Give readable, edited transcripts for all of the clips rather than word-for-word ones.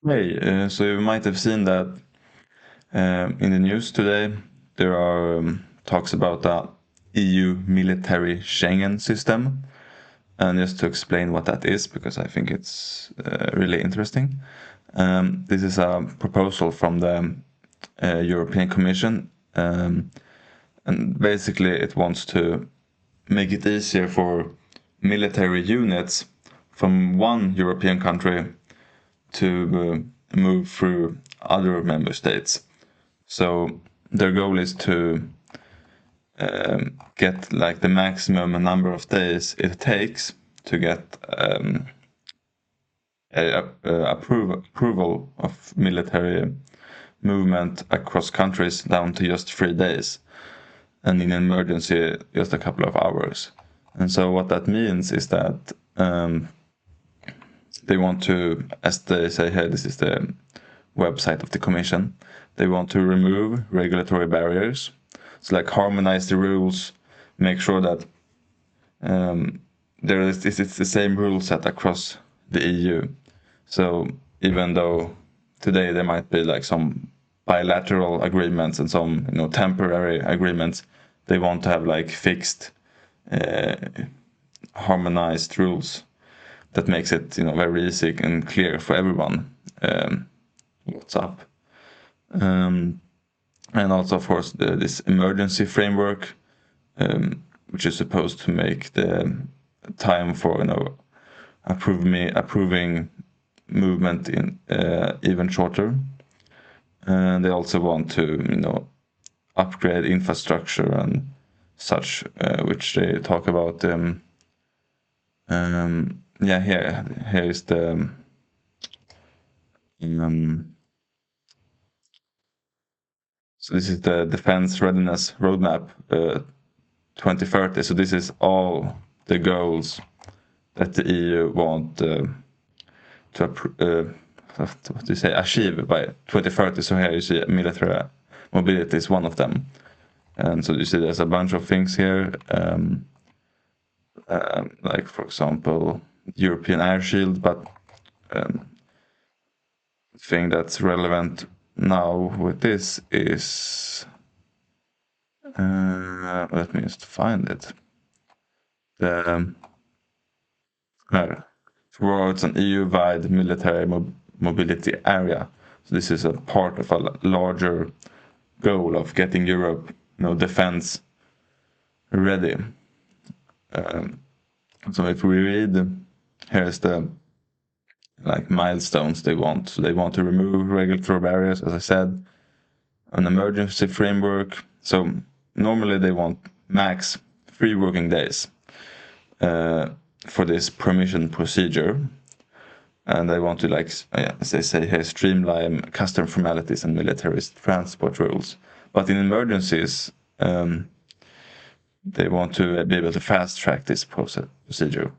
Hey, so you might have seen that in the news today there are talks about the EU military Schengen system. And just to explain what that is, because I think it's really interesting, this is a proposal from the European Commission, and basically it wants to make it easier for military units from one European country to move through other member states. So their goal is to get like the maximum number of days it takes to get approval of military movement across countries down to just 3 days, and in emergency just a couple of hours. And so what that means is that they want to, as they say here, this is the website of the Commission, they want to remove regulatory barriers. So like harmonize the rules, make sure that it's the same rule set across the EU. So even though today there might be like some bilateral agreements and some temporary agreements, they want to have like fixed, harmonized rules that makes it very easy and clear for everyone what's up. And also, of course, this emergency framework, which is supposed to make the time for approving movement in even shorter. And they also want to upgrade infrastructure and such, which they talk about. Yeah, here is the so this is the Defense Readiness Roadmap 2030. So this is all the goals that the EU want to what do you say, achieve by 2030. So here you see military mobility is one of them. And so you see there's a bunch of things here, like for example, European Air Shield, but thing that's relevant now with this is, let me just find it. The towards an EU-wide military mobility area. So this is a part of a larger goal of getting Europe, defense ready. So if we read, here's the milestones they want. So they want to remove regulatory barriers, as I said, an emergency framework. So normally they want max 3 working days for this permission procedure. And they want to, as they say here, streamline custom formalities and military transport rules. But in emergencies, they want to be able to fast track this procedure.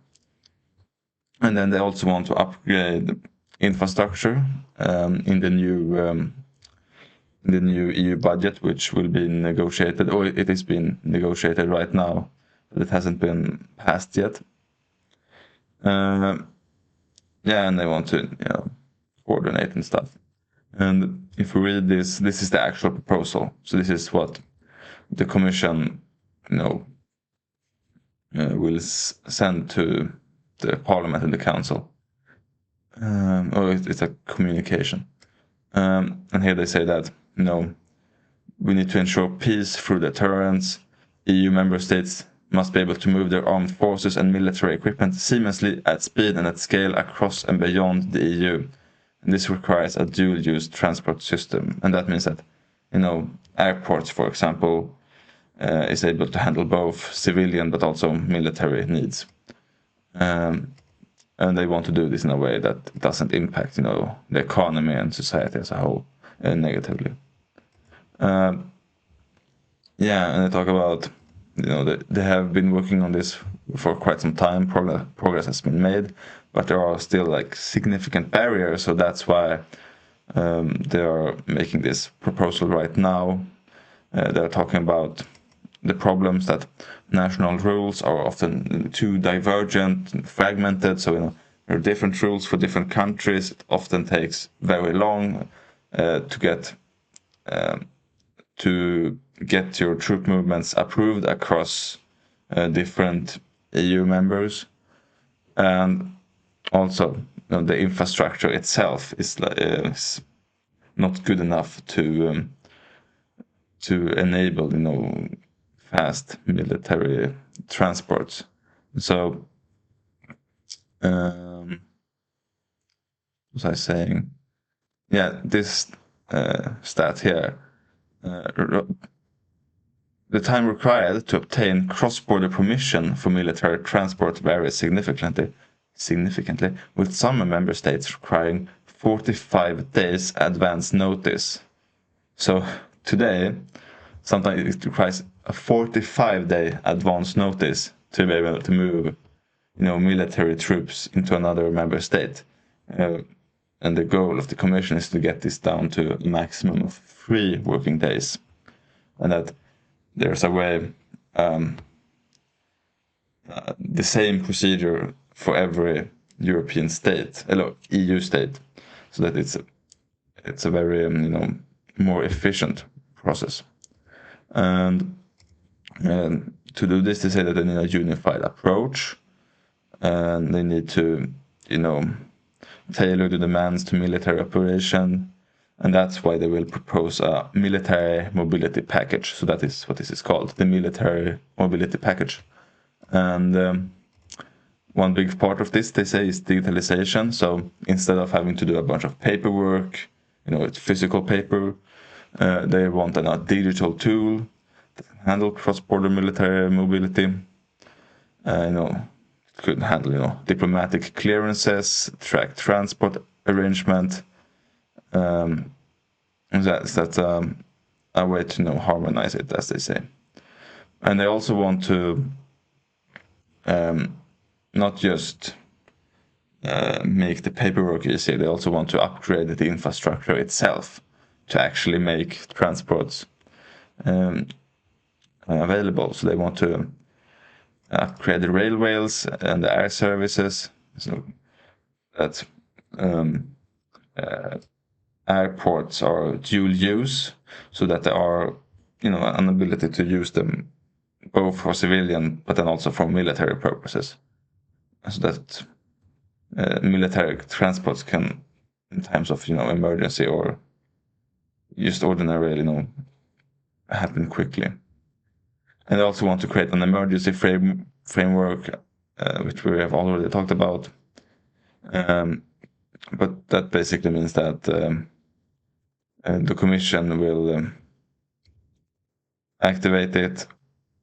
And then they also want to upgrade infrastructure in the new EU budget, which will be negotiated, or it is being negotiated right now, but it hasn't been passed yet. Yeah, and they want to coordinate and stuff. And if we read this is the actual proposal. So this is what the Commission will send to the Parliament and the Council. Or it's a communication. And here they say that we need to ensure peace through deterrence. EU member states must be able to move their armed forces and military equipment seamlessly at speed and at scale across and beyond the EU. And this requires a dual-use transport system. And that means that, airports, for example, is able to handle both civilian but also military needs. And they want to do this in a way that doesn't impact, the economy and society as a whole negatively. Yeah, and they talk about, they have been working on this for quite some time. Progress has been made, but there are still significant barriers. So that's why they are making this proposal right now. They're talking about the problems that national rules are often too divergent and fragmented. So There are different rules for different countries. It often takes very long to get your troop movements approved across different EU members, and also the infrastructure itself is not good enough to enable fast military transports. So what was I saying? Yeah, this stat here. The time required to obtain cross-border permission for military transport varies significantly, with some member states requiring 45 days advance notice. So today, sometimes it requires a 45-day advance notice to be able to move, military troops into another member state. And the goal of the commission is to get this down to a maximum of 3 working days, and that there's a way, the same procedure for every European state, EU state, so that it's a very more efficient process. And to do this, they say that they need a unified approach, and they need to tailor the demands to military operation. And that's why they will propose a military mobility package. So that is what this is called, the military mobility package. And one big part of this, they say, is digitalization. So instead of having to do a bunch of paperwork, physical paper, they want a digital tool that can handle cross-border military mobility. It could handle, diplomatic clearances, track transport arrangement. That's a way to harmonize it, as they say. And they also want to not just make the paperwork easier, they also want to upgrade the infrastructure itself to actually make transports available. So they want to upgrade the railways and the air services, so that airports are dual use, so that there are an ability to use them both for civilian but then also for military purposes, so that military transports can, in times of emergency or just ordinarily, happen quickly. And they also want to create an emergency framework, which we have already talked about. But that basically means that the commission will activate it,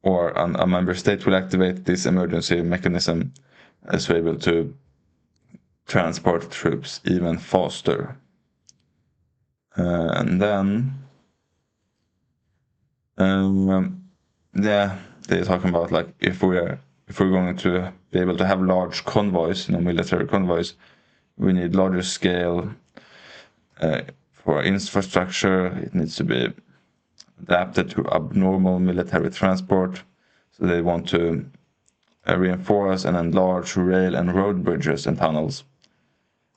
or a member state will activate this emergency mechanism as we're able to transport troops even faster. And then, they're talking about if we're going to be able to have large convoys, military convoys, we need larger scale for infrastructure. It needs to be adapted to abnormal military transport. So they want to reinforce and enlarge rail and road bridges and tunnels,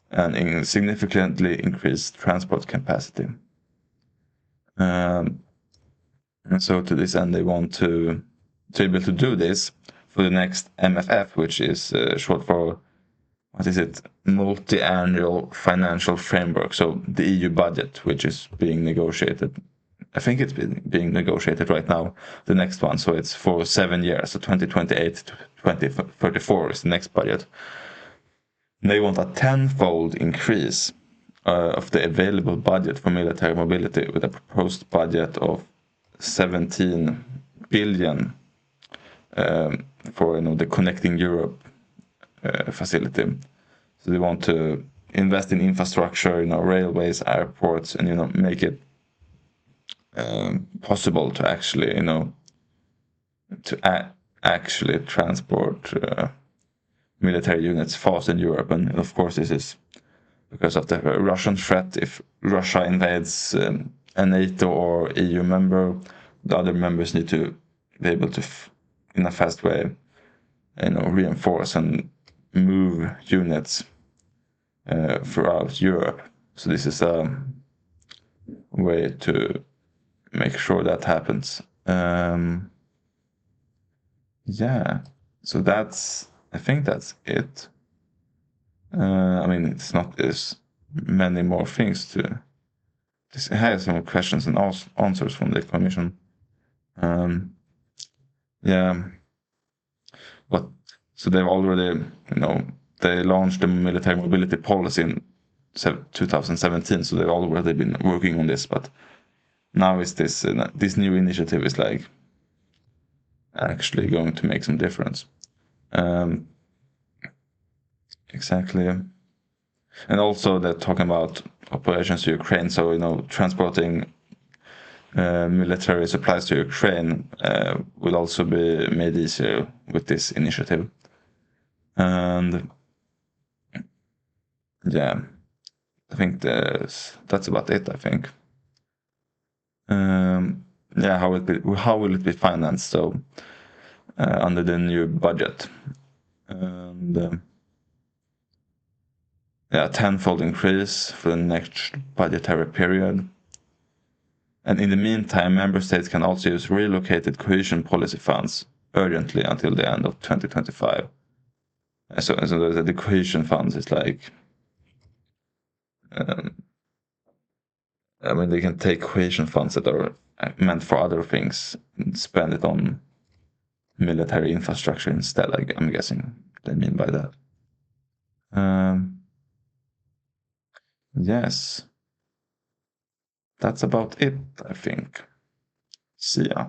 and significantly increase transport capacity. And so to this end, they want to be able to do this for the next MFF, which is short for, multi-annual financial framework. So the EU budget, which is being negotiated. I think it's being negotiated right now, the next one. So it's for 7 years, so 2028 to 2034 is the next budget. They want a 10-fold increase of the available budget for military mobility, with a proposed budget of 17 billion for the Connecting Europe facility. So they want to invest in infrastructure, railways, airports, and make it possible to actually, actually transport military units fast in Europe. And of course, this is because of the Russian threat. If Russia invades a NATO or EU member, the other members need to be able to, in a fast way, reinforce and move units throughout Europe. So this is a way to make sure that happens. Yeah, so I think that's it. I mean, it's not as many more things to. This has some questions and answers from the commission. Yeah, but so they've already, they launched the military mobility policy in 2017. So they've already been working on this, but now is this new initiative is like actually going to make some difference. Exactly. And also they're talking about operations to Ukraine, so transporting military supplies to Ukraine will also be made easier with this initiative. And yeah, I think that's about it. I think. Yeah, how will it be financed? So under the new budget, and yeah, tenfold increase for the next budgetary period. And in the meantime, member states can also use relocated cohesion policy funds urgently until the end of 2025. So the cohesion funds is like, I mean, they can take cohesion funds that are meant for other things and spend it on military infrastructure instead. I'm guessing they mean by that. Yes, that's about it, I think. See ya.